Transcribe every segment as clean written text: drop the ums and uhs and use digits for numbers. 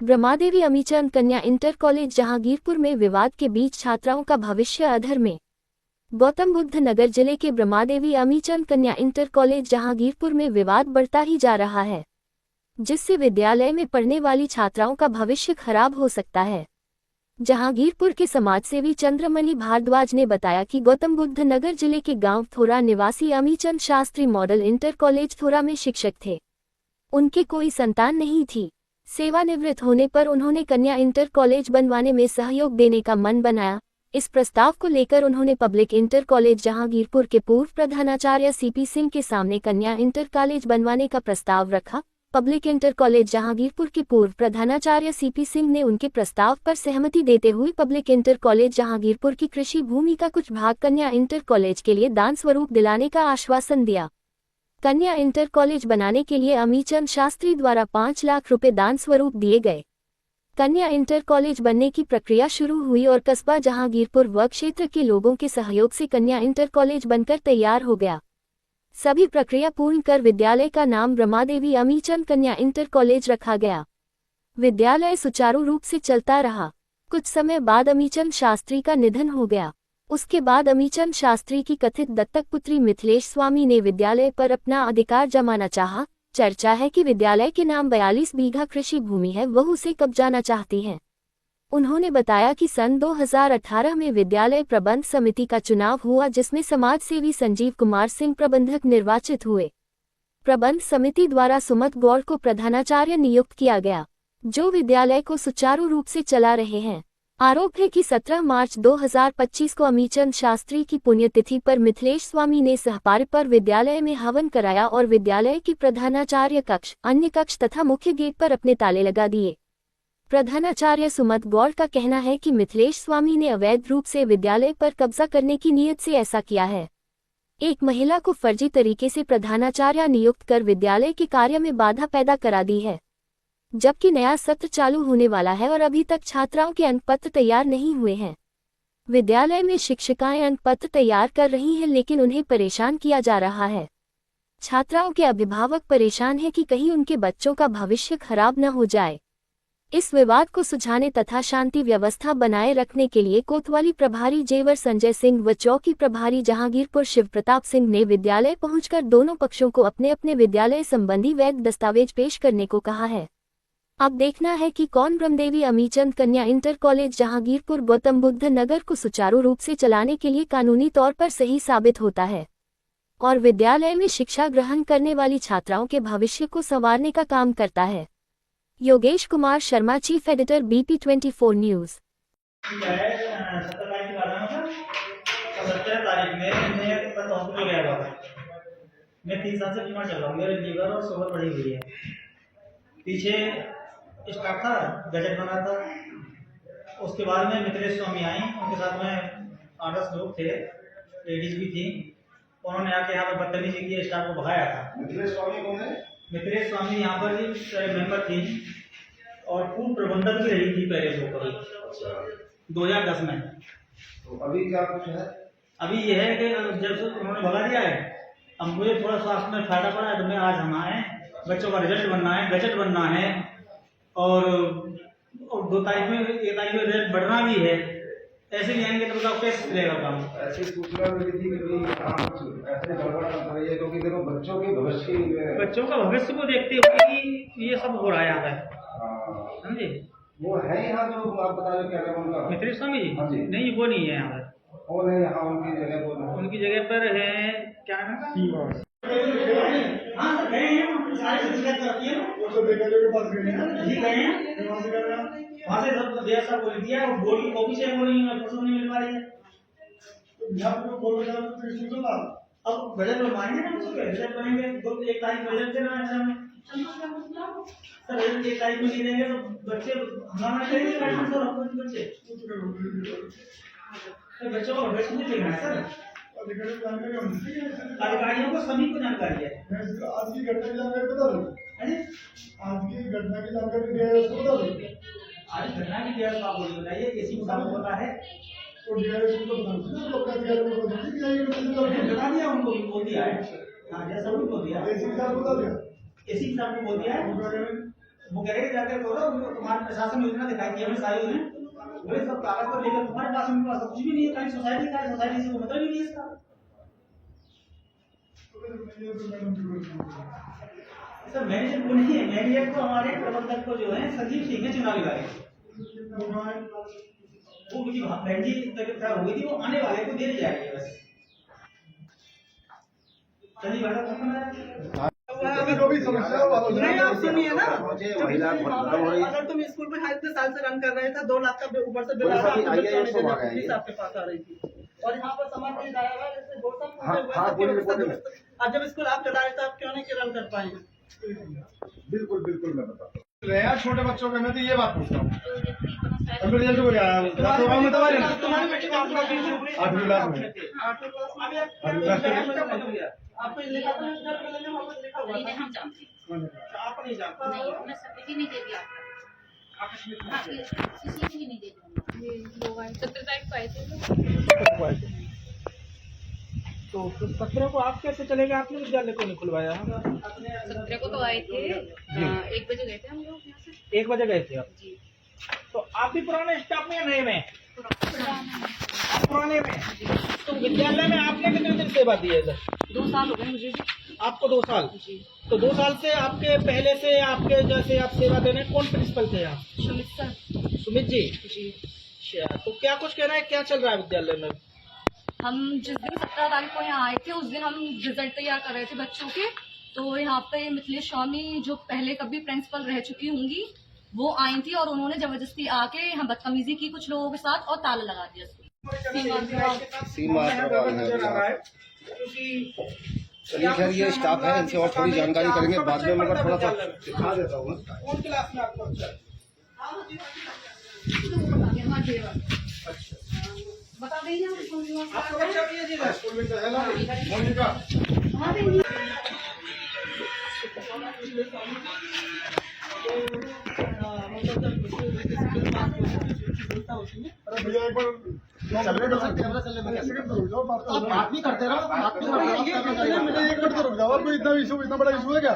ब्रह्मादेवी अमीचंद कन्या inter college Jahangirpur में विवाद के बीच छात्राओं का भविष्य अधर में। गौतम बुद्ध नगर जिले के ब्रह्मादेवी अमीचंद कन्या इंटर कॉलेज जहांगीरपुर में विवाद बढ़ता ही जा रहा है, जिससे विद्यालय में पढ़ने वाली छात्राओं का भविष्य खराब हो सकता है। जहांगीरपुर के समाजसेवी चंद्रमणि भारद्वाज ने बताया कि गौतम बुद्ध नगर जिले के गांव थोरा निवासी Amichand Shastri model inter college थोरा में शिक्षक थे। उनके कोई संतान नहीं थी। सेवानिवृत्त होने पर उन्होंने कन्या इंटर कॉलेज बनवाने में सहयोग देने का मन बनाया। इस प्रस्ताव को लेकर उन्होंने पब्लिक इंटर कॉलेज जहांगीरपुर के पूर्व प्रधानाचार्य सीपी सिंह के सामने कन्या इंटर कॉलेज बनवाने का प्रस्ताव रखा। पब्लिक इंटर कॉलेज जहांगीरपुर के पूर्व प्रधानाचार्य सीपी सिंह ने उनके प्रस्ताव पर सहमति देते हुए पब्लिक इंटर कॉलेज जहांगीरपुर की कृषि भूमि का कुछ भाग कन्या इंटर कॉलेज के लिए दान स्वरूप दिलाने का आश्वासन दिया। कन्या इंटर कॉलेज बनाने के लिए अमीचंद शास्त्री द्वारा 5 लाख रुपए दान स्वरूप दिए गए। कन्या इंटर कॉलेज बनने की प्रक्रिया शुरू हुई और कस्बा जहांगीरपुर व क्षेत्र के लोगों के सहयोग से कन्या इंटर कॉलेज बनकर तैयार हो गया। सभी प्रक्रिया पूर्ण कर विद्यालय का नाम ब्रह्मादेवी अमीचंद कन्या इंटर कॉलेज रखा गया। विद्यालय सुचारू रूप से चलता रहा। कुछ समय बाद अमीचंद शास्त्री का निधन हो गया। उसके बाद अमीचंद शास्त्री की कथित दत्तक पुत्री मिथिलेश स्वामी ने विद्यालय पर अपना अधिकार जमाना चाहा। चर्चा है कि विद्यालय के नाम 42 बीघा कृषि भूमि है, वह उसे कब्जाना चाहती हैं। उन्होंने बताया कि सन 2018 में विद्यालय प्रबंध समिति का चुनाव हुआ, जिसमें समाजसेवी संजीव कुमार सिंह प्रबंधक निर्वाचित हुए। प्रबंध समिति द्वारा सुमत गौड़ को प्रधानाचार्य नियुक्त किया गया, जो विद्यालय को सुचारू रूप से चला रहे हैं। आरोप है कि 17 मार्च 2025 को अमीचंद शास्त्री की पुण्यतिथि पर मिथिलेश स्वामी ने सहपार पर विद्यालय में हवन कराया और विद्यालय की प्रधानाचार्य कक्ष, अन्य कक्ष तथा मुख्य गेट पर अपने ताले लगा दिए। प्रधानाचार्य सुमत गौड़ का कहना है कि मिथिलेश स्वामी ने अवैध रूप से विद्यालय पर कब्जा करने की नीयत से ऐसा किया है। एक महिला को फर्जी तरीके से प्रधानाचार्य नियुक्त कर विद्यालय के कार्य में बाधा पैदा करा दी है, जबकि नया सत्र चालू होने वाला है और अभी तक छात्राओं के अंकपत्र तैयार नहीं हुए हैं। विद्यालय में शिक्षिकाएं अंकपत्र तैयार कर रही हैं, लेकिन उन्हें परेशान किया जा रहा है। छात्राओं के अभिभावक परेशान हैं कि कहीं उनके बच्चों का भविष्य खराब न हो जाए। इस विवाद को सुलझाने तथा शांति व्यवस्था बनाए रखने के लिए कोतवाली प्रभारी जेवर संजय सिंह व चौकी प्रभारी जहांगीरपुर शिव प्रताप सिंह ने विद्यालय पहुंचकर दोनों पक्षों को अपने अपने विद्यालय संबंधी वैध दस्तावेज पेश करने को कहा है। अब देखना है कि कौन ब्रह्मदेवी अमीचंद कन्या इंटर कॉलेज जहांगीरपुर गौतम बुद्ध नगर को सुचारू रूप से चलाने के लिए कानूनी तौर पर सही साबित होता है और विद्यालय में शिक्षा ग्रहण करने वाली छात्राओं के भविष्य को संवारने का काम करता है। Yogesh Kumar Sharma, chief editor, BP24 news. 17 तारीख में मैं हॉस्पिटल गया हुआ था। मैं 3 साल से बीमार चल रहा हूँ। मेरे लीवर और शुगर बढ़ी हुई है। पीछे स्टाफ था, बजट बना था। उसके बाद में मिथिलेश स्वामी आई, उनके साथ में 8-10 लोग थे, लेडीज भी थी। उन्होंने आके यहाँ पर बदतमीजी की, स्टाफ को भगाया था। मिथिलेश स्वामी कौन है? मिथिलेश स्वामी यहाँ पर मेंबर थी और पूर्व प्रबंधक भी रही थी पहले वो कभी। अच्छा। 2010 में। तो अभी क्या कुछ है? अभी यह है कि जब से उन्होंने भगा दिया है, अब मुझे थोड़ा स्वास्थ्य में फायदा पड़ा है, तो मैं आज हम आए। बच्चों का रिजल्ट बनना है, बजट बनना है और 2 तारीख में 1 तारीख में रिजल्ट बढ़ना भी है। ऐसे नहीं आएंगे तो बताओ कैसे चलेगा काम? ऐसी सूचना मिली थी कि ऐसे गड़बड़ न हो रही है, क्योंकि देखो बच्चों के भविष्य को देखते हुए ये सब हो रहा है यहाँ पे। समझे? वो है यहाँ जो आप बता रहे, क्या नाम उनका? मिथिलेश स्वामी जी? हाँ जी। नहीं, वो नहीं है यहाँ पर। कौन है यहाँ उनकी जगह पर? उनकी जगह पर है, क्या नाम है? हाँ सर, गए हैं, सारे से शिकायत करती है। वो तो बेटे के पास गए हैं जी, गए हैं वहाँ से सब दिया, सब बोल दिया। बोर्ड की कॉपी से बोली फसल नहीं मिल पा रही है। अब बजट बनवाएंगे ना, उसके रिजल्ट बनेंगे। 1 तारीख बजट देना है सर। रिजल्ट 1 तारीख में नहीं देंगे तो बच्चे हंगामा करेंगे। सर बच्चे बच्चों को भविष्य नहीं देखना है सर। अधिकारियों को सभी को जानकारी है। आज की घटना की जानकारी बता दो। आज की घटना की जानकारी दिया है, उसको बता दो। आज घटना की क्या आप बोलिए, बताइए। किसी को सामने पता है तो डीआईएस को बता दो, अपना डीआईएस को बता दीजिए। बता दिया, उनको बोल दिया है। हाँ, जैसा भी बोल दिया। एसी साहब बता दिया, एसी साहब को बोल दिया है। वो कह रहे हैं जाकर करो, तुम्हारे प्रशासन योजना दिखाई दी हमें सारी उन्हें, वो सब कागज पर लेकर तुम्हारे पास, उनके पास तो कुछ भी नहीं है, खाली सोसाइटी का, सोसाइटी से कोई मतलब ही नहीं है इसका। सर मैनेजर को नहीं है, मैनेजर को हमारे प्रबंधक को जो है संजीव सिंह ने चुनाव दिलाए, वो मुझे बहन जी तबीयत खराब हो गई थी, वो आने वाले को दे जाएगी बस। चलिए भाई जो भी समस्या हो नहीं आप सुनिए ना, महिला अगर तुम स्कूल में इतने साल से रन कर रहे थे, 2 लाख का ऊपर से बिल आ रहा था, पुलिस आपके पास आ रही थी और यहाँ पर समाज नहीं आया हुआ, जैसे गौतम और जब स्कूल आप चला रहे थे, आप क्यों नहीं रन कर पाएंगे? बिल्कुल बिल्कुल मैं बताता हूँ। यार छोटे बच्चों के, मैं तो ये बात पूछता हूँ, अभी रिजल्ट को आया तुम्हारी बेटी का 8वीं क्लास में, आपको लिखा था लिखा हुआ नहीं हम जानते आप नहीं जानते। नहीं मैं सर्टिफिकेट नहीं दे दिया हाँ, किसी को भी नहीं दे दूँगा। 17 तारीख को आए थे तो 17 को आप कैसे चलेगा? आपने विद्यालय को नहीं खुलवाया? 17 को तो आए थे, 1 बजे गए थे हम लोग यहाँ से। 1 बजे गए थे आप? जी तो आप भी पुराने स्टाफ में या नए में? आप पुराने में। तो विद्यालय में आपने कितने दिन सेवा दी है इधर? 2 साल हो गए मुझे भी। आपको 2 साल? जी तो 2 साल से आपके पहले से आपके जैसे आप सेवा दे रहे हैं, कौन प्रिंसिपल थे आप? सुमित सर। सुमित जी। जी अच्छा, तो क्या कुछ कहना है, क्या चल रहा है विद्यालय में? हम जिस दिन 17 तारीख को यहाँ आए थे, उस दिन हम रिजल्ट तैयार कर रहे थे बच्चों के। तो यहाँ पे मिथिलेश स्वामी जो पहले कभी प्रिंसिपल रह चुकी होंगी, वो आई थी और उन्होंने जबरदस्ती आके यहाँ बदतमीजी की कुछ लोगों के साथ और ताला लगा दिया। चलिए खैर ये स्टाफ है, इनसे और थोड़ी जानकारी करेंगे बाद में, मगर थोड़ा सा दिखा देता हूँ। कौन क्लास में आपका बच्चा? बता दीजिए आपका बच्चा भी है जी? स्कूल में तो है ना मोनिका, अरे भैया एक बार बात भी करते रहो, बात भी मुझे 1 मिनट तो रुक जाओ, कोई इतना इशू, इतना बड़ा इशू है क्या?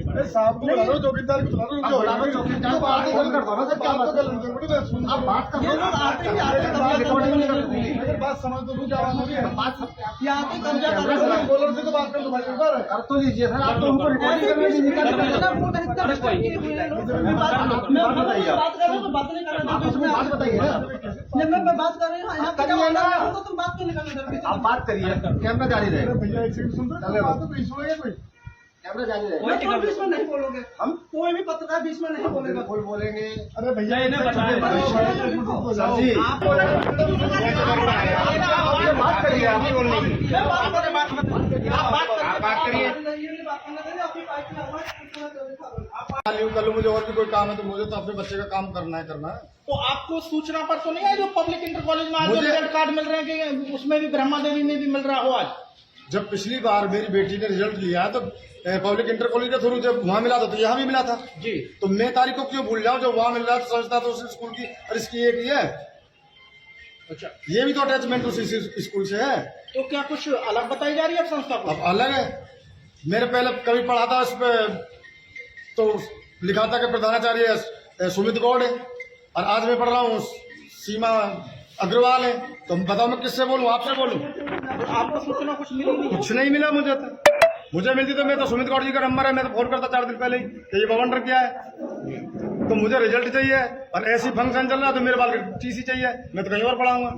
अरे साहब को बुला लो, चौकीदार को बुला लो, चौकीदार को बात कर दो ना सर, क्या बात कर लो, आप बात कर बात समझ तो क्या बात बोलर से तो बात कर दो भाई, कर तो लीजिए सर, आप तो हमको रिकॉर्डिंग करने नहीं बात बताइए ना, मैं बात कर रही हूँ, करिए ना, तो तुम बात क्यों नहीं करने? आप बात करिए, कैमरा जारी रहेगा, भैया एक सेकंड सुन रहे हो, तो इशू है कोई? कैमरा जारी रहेगा, कोई बीच में नहीं बोलोगे, हम कोई भी पत्रकार बीच में नहीं बोलेगा। बिल्कुल बोलेंगे। अरे भैया सर जी बात करिए, आप ही बोलने की बात करिए। कल मुझे और भी कोई काम है, तो मुझे तो अपने बच्चे का काम करना है। तो आपको सूचना पर तो नहीं है जो पब्लिक इंटर कॉलेज में आज रिजल्ट कार्ड मिल रहे हैं कि उसमें भी ब्रह्मा देवी में भी मिल रहा हो? आज जब पिछली बार मेरी बेटी ने रिजल्ट लिया तो पब्लिक इंटर कॉलेज के थ्रू जब वहाँ मिला था तो यहाँ भी मिला था जी। तो मैं तारीख को क्यों भूल जाऊँ? जब वहाँ मिल रहा तो समझता तो उस स्कूल की, और इसकी एक ही है। अच्छा, ये भी तो अटैचमेंट उसी स्कूल से है। तो क्या कुछ अलग बताई जा रही है संस्था को? अब अलग है, मेरे पहले कभी पढ़ा था उस पर तो लिखा था कि प्रधानाचार्य सुमित गौड़ है, और आज मैं पढ़ रहा हूँ सीमा अग्रवाल है। तो बताओ मैं किससे बोलूँ, आपसे बोलूँ? तो आपको सूचना कुछ मिली नहीं? कुछ नहीं मिला मुझे तो। मुझे मिलती तो मैं तो सुमित गौड़ जी का नंबर है, मैं तो फोन करता 4 दिन पहले ही कि ये बवंडर क्या है, तो मुझे रिजल्ट चाहिए, और ऐसी फंक्शन चल रहा है तो मेरे बाल टीसी चाहिए, मैं तो कहीं और पढ़ाऊंगा।